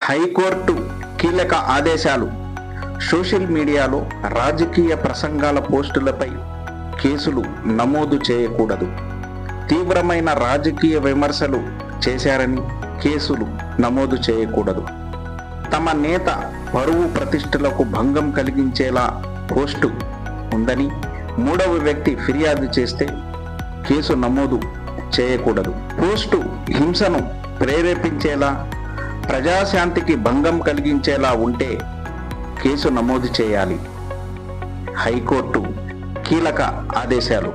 High court కీలక ఆదేశాలు. Social మీడియాలో రాజకీయ ప్రసంగాల పోస్టులపై కేసులు నమోదు చేయకూడదు. తీవ్రమైన రాజకీయ విమర్శలు చేశారని కేసులు నమోదు చేయకూడదు. తమ నేత పరువు ప్రతిష్టలకు భంగం కలిగించేలా పోస్టు ఉందని మూడవ వ్యక్తి ఫిర్యాదు చేస్తే కేసు నమోదు చేయకూడదు. పోస్టు హింసను ప్రేరేపించేలా, ప్రజాశాంతికి భంగం కలిగించేలా ఉంటే కేసు నమోదు చేయాలి. హైకోర్టు కీలక ఆదేశాలు.